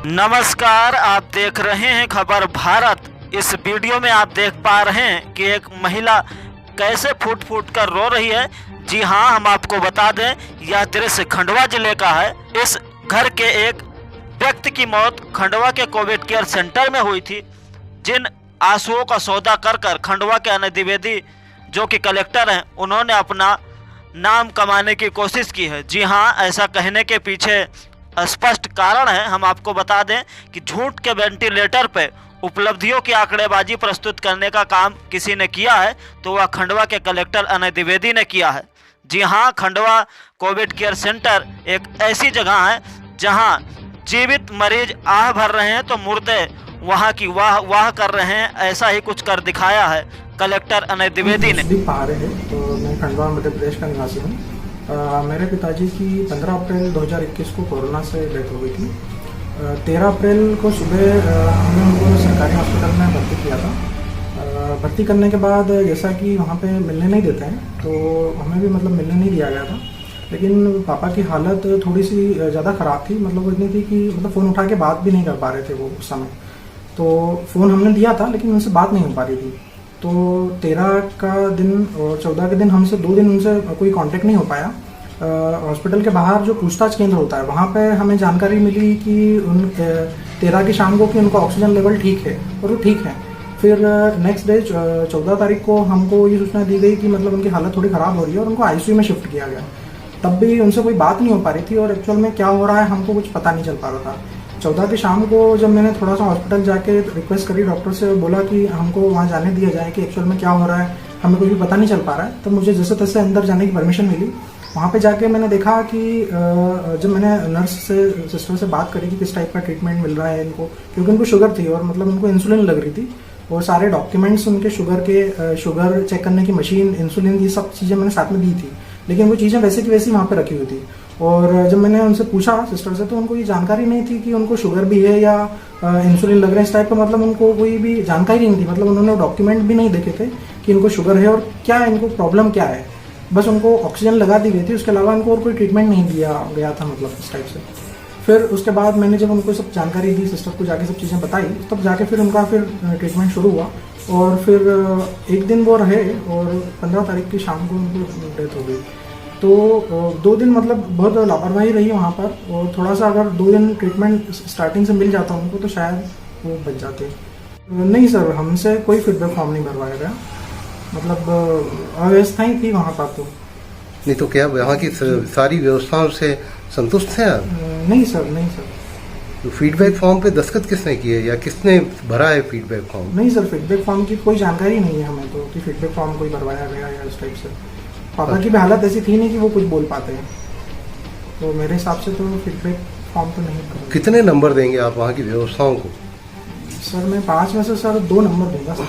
नमस्कार, आप देख रहे हैं खबर भारत। इस वीडियो में आप देख पा रहे हैं कि एक महिला कैसे फूट फूट कर रो रही है। जी हाँ, हम आपको बता दें, यह दृश्य खंडवा जिले का है। इस घर के एक व्यक्ति की मौत खंडवा के कोविड केयर सेंटर में हुई थी। जिन आंसुओं का सौदा कर कर खंडवा के अनंत द्विवेदी जो कि कलेक्टर हैं, उन्होंने अपना नाम कमाने की कोशिश की है। जी हाँ, ऐसा कहने के पीछे स्पष्ट कारण है। हम आपको बता दें कि झूठ के वेंटिलेटर पे उपलब्धियों की आंकड़ेबाजी प्रस्तुत करने का काम किसी ने किया है तो वह खंडवा के कलेक्टर अनंत द्विवेदी ने किया है। जी हाँ, खंडवा कोविड केयर सेंटर एक ऐसी जगह है जहां जीवित मरीज आह भर रहे हैं तो मुर्दे वहां की वाह वाह कर रहे हैं। ऐसा ही कुछ कर दिखाया है कलेक्टर अनंत द्विवेदी ने। तो मैं खंडवा मध्य प्रदेश का निवासी हूँ। मेरे पिताजी की 15 अप्रैल 2021 को कोरोना से डेथ हो गई थी। 13 अप्रैल को सुबह हमने उनको सरकारी हॉस्पिटल में भर्ती किया था। भर्ती करने के बाद जैसा कि वहाँ पे मिलने नहीं देते हैं तो हमें भी मिलने नहीं दिया गया था। लेकिन पापा की हालत थोड़ी सी ज़्यादा ख़राब थी। वो इतनी थी कि फ़ोन उठा के बात भी नहीं कर पा रहे थे वो उस समय। तो फ़ोन हमने दिया था लेकिन उनसे बात नहीं हो पा रही थी। तो 13 का दिन और 14 के दिन हमसे 2 दिन उनसे कोई कांटेक्ट नहीं हो पाया। हॉस्पिटल के बाहर जो पूछताछ केंद्र होता है वहाँ पे हमें जानकारी मिली कि 13 की शाम को कि उनका ऑक्सीजन लेवल ठीक है और वो ठीक है। फिर नेक्स्ट डे 14 तारीख को हमको ये सूचना दी गई कि उनकी हालत थोड़ी ख़राब हो रही है और उनको आईसीयू में शिफ्ट किया गया। तब भी उनसे कोई बात नहीं हो पा रही थी और एक्चुअल में क्या हो रहा है हमको कुछ पता नहीं चल पा रहा था। 14 की शाम को जब मैंने थोड़ा सा हॉस्पिटल जाके रिक्वेस्ट करी डॉक्टर से, बोला कि हमको वहाँ जाने दिया जाए कि एक्चुअल में क्या हो रहा है, हमें कुछ भी पता नहीं चल पा रहा है। तब मुझे जैसे तैसे अंदर जाने की परमिशन मिली। वहाँ पे जाके मैंने देखा कि जब मैंने नर्स से सिस्टर से बात करी कि किस टाइप का ट्रीटमेंट मिल रहा है इनको, क्योंकि उनको शुगर थी और उनको इंसुलिन लग रही थी और सारे डॉक्यूमेंट्स उनके शुगर चेक करने की मशीन, इंसुलिन, ये सब चीज़ें मैंने साथ में दी थी। लेकिन वो चीज़ें वैसे की वैसी वहाँ पे रखी हुई थी। और जब मैंने उनसे पूछा सिस्टर से तो उनको ये जानकारी नहीं थी कि उनको शुगर भी है या इंसुलिन लग रहा है इस टाइप का। उनको कोई भी जानकारी नहीं थी। उन्होंने डॉक्यूमेंट भी नहीं देखे थे कि इनको शुगर है और क्या इनको प्रॉब्लम क्या है। बस उनको ऑक्सीजन लगा दी गई थी, उसके अलावा इनको और कोई ट्रीटमेंट नहीं दिया गया था इस टाइप से। फिर उसके बाद मैंने जब उनको सब जानकारी दी, सिस्टर को जाके सब चीज़ें बताई, तब जाके फिर उनका ट्रीटमेंट शुरू हुआ। और फिर एक दिन वो रहे और 15 तारीख की शाम को उनको डेथ हो गई। तो 2 दिन बहुत लापरवाही रही वहाँ पर और थोड़ा सा अगर 2 दिन ट्रीटमेंट स्टार्टिंग से मिल जाता उनको तो शायद वो बच जाते। नहीं सर, हमसे कोई फीडबैक फॉर्म नहीं भरवाया गया। अव्यवस्था ही थी वहाँ पर। तो नहीं तो क्या यहाँ की सारी व्यवस्थाओं से संतुष्ट हैं आप? नहीं सर, नहीं सर। तो फीडबैक फॉर्म पे दस्तखत किसने किए या किसने भरा है फीडबैक फॉर्म? नहीं सर, फीडबैक फॉर्म की कोई जानकारी नहीं है हमें तो कि फीडबैक फॉर्म कोई भरवाया गया या इस टाइप से। पापा की भी हालत ऐसी थी नहीं कि वो कुछ बोल पाते हैं, तो मेरे हिसाब से तो फीडबैक फॉर्म तो नहीं। कितने नंबर देंगे आप वहाँ की व्यवस्थाओं को? सर मैं 5 में से सर 2 नंबर दूंगा सर।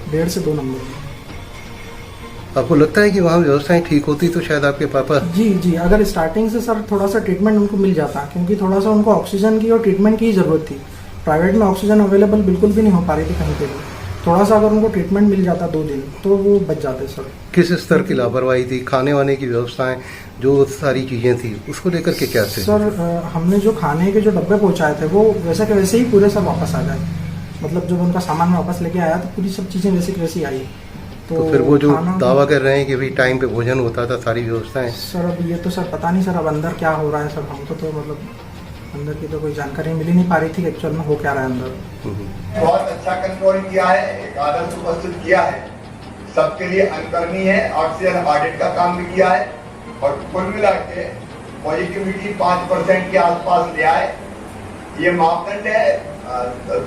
1.5 से 2 नंबर। आपको लगता है कि वहाँ व्यवस्थाएं ठीक होती तो शायद आपके पापा? जी, अगर स्टार्टिंग से सर थोड़ा सा ट्रीटमेंट उनको मिल जाता, क्योंकि थोड़ा सा उनको ऑक्सीजन की और ट्रीटमेंट की ज़रूरत थी। प्राइवेट में ऑक्सीजन अवेलेबल बिल्कुल भी नहीं हो पा रही थी कहीं पे भी। थोड़ा सा अगर उनको ट्रीटमेंट मिल जाता 2 दिन तो वो बच जाते सर। किस स्तर की लापरवाही थी? खाने वाने की व्यवस्थाएं, जो सारी चीज़ें थी उसको लेकर के क्या थे? सर हमने जो खाने के जो डब्बे पहुँचाए थे वो वैसे के वैसे ही पूरे सब वापस आ जाए। जब उनका सामान वापस लेके आया तो पूरी सब चीज़ें वैसे की वैसी आई। तो फिर वो जो दावा कर रहे हैं कि भाई टाइम पे भोजन होता था, सारी व्यवस्थाएं? सर अब ये तो सर पता नहीं सर, अब अंदर क्या हो रहा है सर। हमको तो अंदर की तो कोई जानकारी मिल ही नहीं पा रही थी एक्चुअल में हो क्या रहा है अंदर। बहुत अच्छा कंट्रोल किया है, एक आदर्श उपस्थित किया है, सबके लिए अनुकरणीय है। ऑक्सीजन ऑडिट का काम भी किया है और कुल मिला के पॉजिटिविटी 5% के आसपास ले आए। ये मापदंड है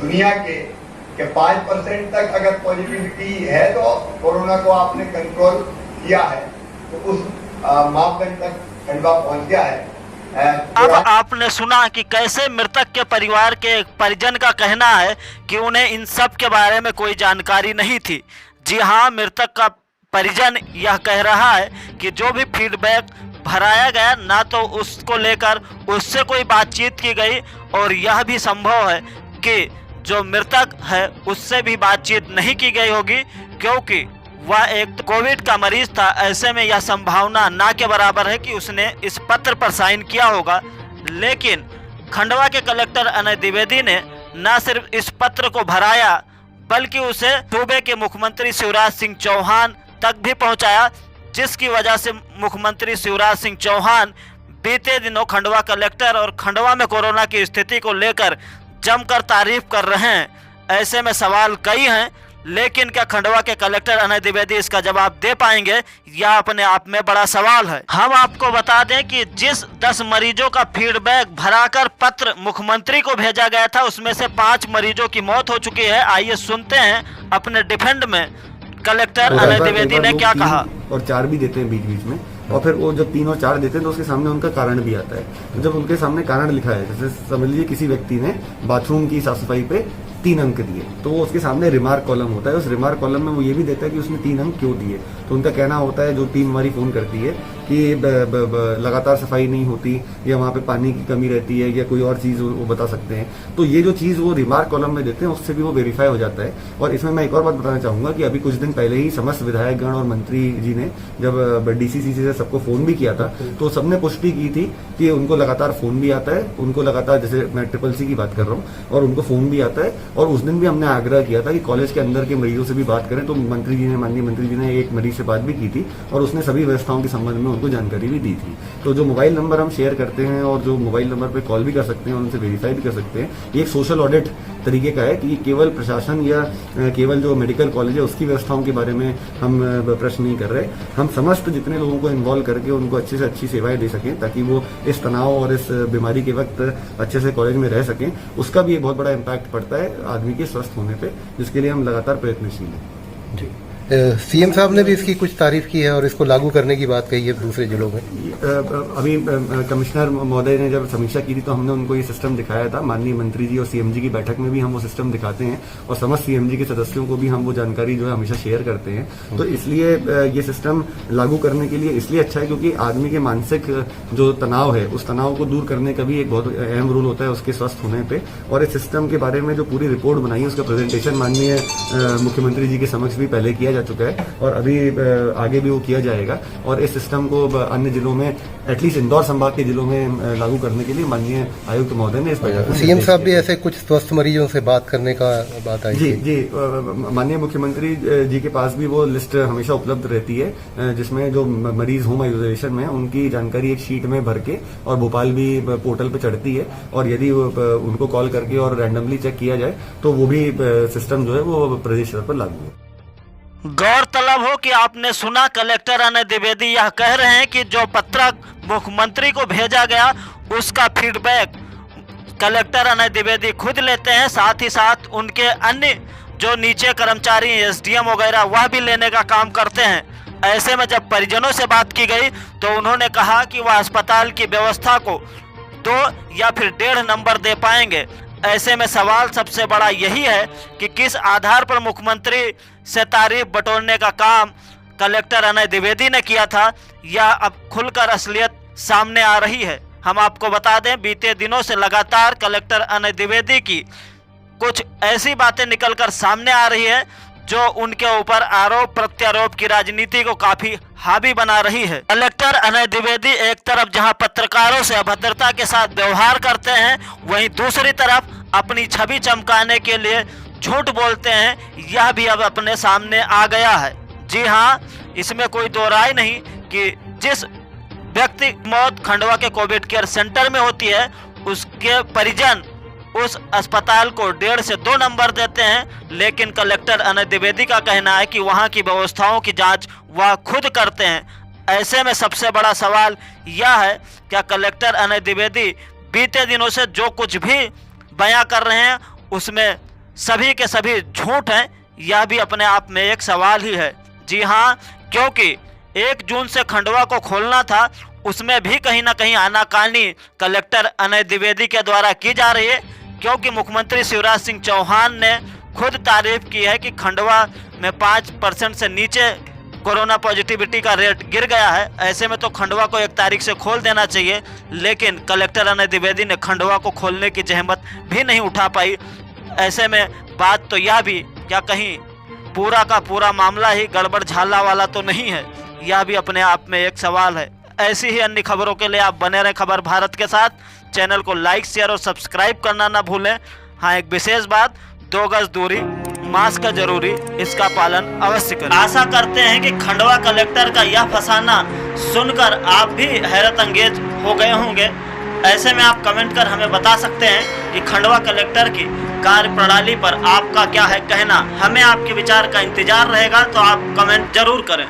दुनिया के 5% तक अगर पॉजिटिविटी है तो कोरोना को आपने कंट्रोल किया है। तो उस मापदंड तक खंडवा पहुंच गया है। अब आपने सुना कि कैसे मृतक के परिवार के एक परिजन का कहना है कि उन्हें इन सब के बारे में कोई जानकारी नहीं थी। जी हाँ, मृतक का परिजन यह कह रहा है कि जो भी फीडबैक भराया गया ना तो उसको लेकर उससे कोई बातचीत की गई और यह भी संभव है कि जो मृतक है उससे भी बातचीत नहीं की गई होगी, क्योंकि वह एक कोविड का मरीज था। ऐसे में यह संभावना ना के बराबर है कि उसने इस पत्र पर साइन किया होगा। लेकिन खंडवा के कलेक्टर अनय द्विवेदी ने न सिर्फ इस पत्र को भराया बल्कि उसे सूबे के मुख्यमंत्री शिवराज सिंह चौहान तक भी पहुंचाया, जिसकी वजह से मुख्यमंत्री शिवराज सिंह चौहान बीते दिनों खंडवा कलेक्टर और खंडवा में कोरोना की स्थिति को लेकर जमकर तारीफ कर रहे हैं। ऐसे में सवाल कई हैं, लेकिन क्या खंडवा के कलेक्टर अनय द्विवेदी इसका जवाब दे पाएंगे, यह अपने आप में बड़ा सवाल है। हम आपको बता दें कि जिस 10 मरीजों का फीडबैक भराकर पत्र मुख्यमंत्री को भेजा गया था, उसमें से 5 मरीजों की मौत हो चुकी है। आइए सुनते हैं अपने डिफेंड में कलेक्टर अनय द्विवेदी ने क्या कहा। और 4 भी देते हैं बीच बीच में, और फिर वो जब 3 और 4 देते हैं तो उसके सामने उनका कारण भी आता है। तो जब उनके सामने कारण लिखा है, जैसे समझ लीजिए किसी व्यक्ति ने बाथरूम की साफ सफाई पे 3 अंक दिए, तो वो उसके सामने रिमार्क कॉलम होता है। उस रिमार्क कॉलम में वो ये भी देता है कि उसने 3 अंक क्यों दिए। तो उनका कहना होता है, जो टीम हमारी फोन करती है कि लगातार सफाई नहीं होती, या वहाँ पे पानी की कमी रहती है, या कोई और चीज़ वो बता सकते हैं। तो ये जो चीज़ वो रिमार्क कॉलम में देते हैं, उससे भी वो वेरीफाई हो जाता है। और इसमें मैं एक और बात बताना चाहूंगा कि अभी कुछ दिन पहले ही समस्त विधायकगण और मंत्री जी ने जब डीसीसीसी से सबको फोन भी किया था, तो सबने पुष्टि की थी कि उनको लगातार फोन भी आता है, उनको लगातार, जैसे मैं CCC की बात कर रहा हूँ, और उनको फोन भी आता है। और उस दिन भी हमने आग्रह किया था कि कॉलेज के अंदर के मरीजों से भी बात करें, तो मंत्री जी ने, माननीय मंत्री जी ने एक मरीज से बात भी की थी, और उसने सभी व्यवस्थाओं के संबंध में उनको जानकारी भी दी थी। तो जो मोबाइल नंबर हम शेयर करते हैं और जो मोबाइल नंबर पे कॉल भी कर सकते हैं और उनसे वेरीफाई भी कर सकते हैं, ये एक सोशल ऑडिट तरीके का है कि केवल प्रशासन या केवल जो मेडिकल कॉलेज है उसकी व्यवस्थाओं के बारे में हम प्रश्न नहीं कर रहे। हम समस्त जितने लोगों को इन्वॉल्व करके उनको अच्छे से अच्छी सेवाएं दे सकें, ताकि वो इस तनाव और इस बीमारी के वक्त अच्छे से कॉलेज में रह सकें। उसका भी एक बहुत बड़ा इम्पैक्ट पड़ता है आदमी के स्वस्थ होने पे, जिसके लिए हम लगातार प्रयत्नशील हैं। जी। सीएम साहब ने भी इसकी कुछ तारीफ की है और इसको लागू करने की बात कही है दूसरे जिलों में। अभी कमिश्नर महोदय ने जब समीक्षा की थी तो हमने उनको ये सिस्टम दिखाया था। माननीय मंत्री जी और सीएम जी की बैठक में भी हम वो सिस्टम दिखाते हैं, और समस्त सीएम जी के सदस्यों को भी हम वो जानकारी जो है हमेशा शेयर करते हैं। तो इसलिए ये सिस्टम लागू करने के लिए इसलिए अच्छा है क्योंकि आदमी के मानसिक जो तनाव है, उस तनाव को दूर करने का भी एक बहुत अहम रोल होता है उसके स्वस्थ होने पे। और इस सिस्टम के बारे में जो पूरी रिपोर्ट बनाई है, उसका प्रेजेंटेशन माननीय मुख्यमंत्री जी के समक्ष भी पहले किया जा चुका है, और अभी आगे भी वो किया जाएगा। और इस सिस्टम को अन्य जिलों में, एटलीस्ट इंदौर संभाग के जिलों में लागू करने के लिए माननीय आयुक्त महोदय ने इस पर सीएम साहब भी ऐसे कुछ स्वस्थ मरीजों से बात करने का बात आई जी जी माननीय मुख्यमंत्री जी के पास भी वो लिस्ट हमेशा उपलब्ध रहती है, जिसमें जो मरीज होम आइसोलेशन में उनकी जानकारी एक शीट में भर के और भोपाल भी पोर्टल पे चढ़ती है, और यदि उनको कॉल करके और रैंडमली चेक किया जाए तो वो भी सिस्टम जो है वो प्रदेश स्तर पर लागू है। गौरतलब हो कि आपने सुना कलेक्टर अनय द्विवेदी यह कह रहे हैं कि जो पत्र मुख्यमंत्री को भेजा गया उसका फीडबैक कलेक्टर अनय द्विवेदी खुद लेते हैं, साथ ही साथ उनके अन्य जो नीचे कर्मचारी एसडीएम वगैरह वह भी लेने का काम करते हैं। ऐसे में जब परिजनों से बात की गई तो उन्होंने कहा कि वह अस्पताल की व्यवस्था को 2 या फिर 1.5 नंबर दे पाएंगे। ऐसे में सवाल सबसे बड़ा यही है कि किस आधार पर मुख्यमंत्री से तारीफ बटोरने का काम कलेक्टर अनय द्विवेदी ने किया था, या अब खुलकर असलियत सामने आ रही है। हम आपको बता दें, बीते दिनों से लगातार कलेक्टर अनय द्विवेदी की कुछ ऐसी बातें निकलकर सामने आ रही है जो उनके ऊपर आरोप प्रत्यारोप की राजनीति को काफी हावी बना रही है। कलेक्टर अनय द्विवेदी एक तरफ जहां पत्रकारों से अभद्रता के साथ व्यवहार करते हैं, वहीं दूसरी तरफ अपनी छवि चमकाने के लिए झूठ बोलते हैं, यह भी अब अपने सामने आ गया है। जी हाँ, इसमें कोई दो राय नहीं कि जिस व्यक्ति की मौत खंडवा के कोविड केयर सेंटर में होती है, उसके परिजन उस अस्पताल को 1.5 से 2 नंबर देते हैं, लेकिन कलेक्टर अनय द्विवेदी का कहना है कि वहां की व्यवस्थाओं की जांच वह खुद करते हैं। ऐसे में सबसे बड़ा सवाल यह है, क्या कलेक्टर अनय द्विवेदी बीते दिनों से जो कुछ भी बयां कर रहे हैं उसमें सभी के सभी झूठ हैं? यह भी अपने आप में एक सवाल ही है। जी हाँ, क्योंकि 1 जून से खंडवा को खोलना था, उसमें भी कहीं ना कहीं आनाकानी कलेक्टर अनय द्विवेदी के द्वारा की जा रही है, क्योंकि मुख्यमंत्री शिवराज सिंह चौहान ने खुद तारीफ की है कि खंडवा में 5% से नीचे कोरोना पॉजिटिविटी का रेट गिर गया है। ऐसे में तो खंडवा को 1 तारीख से खोल देना चाहिए, लेकिन कलेक्टर अनय द्विवेदी ने खंडवा को खोलने की जहमत भी नहीं उठा पाई। ऐसे में बात तो यह भी, क्या कहीं पूरा का पूरा मामला ही गड़बड़ झाला वाला तो नहीं है? यह भी अपने आप में एक सवाल है। ऐसी ही अन्य खबरों के लिए आप बने रहें खबर भारत के साथ। चैनल को लाइक शेयर और सब्सक्राइब करना ना भूलें। हाँ, एक विशेष बात, 2 गज दूरी, मास्क का जरूरी, इसका पालन अवश्य करें। आशा करते हैं कि खंडवा कलेक्टर का यह फसाना सुनकर आप भी हैरत अंगेज हो गए होंगे। ऐसे में आप कमेंट कर हमें बता सकते हैं कि खंडवा कलेक्टर की कार्य प्रणाली पर आपका क्या है कहना। हमें आपके विचार का इंतजार रहेगा, तो आप कमेंट जरूर करें।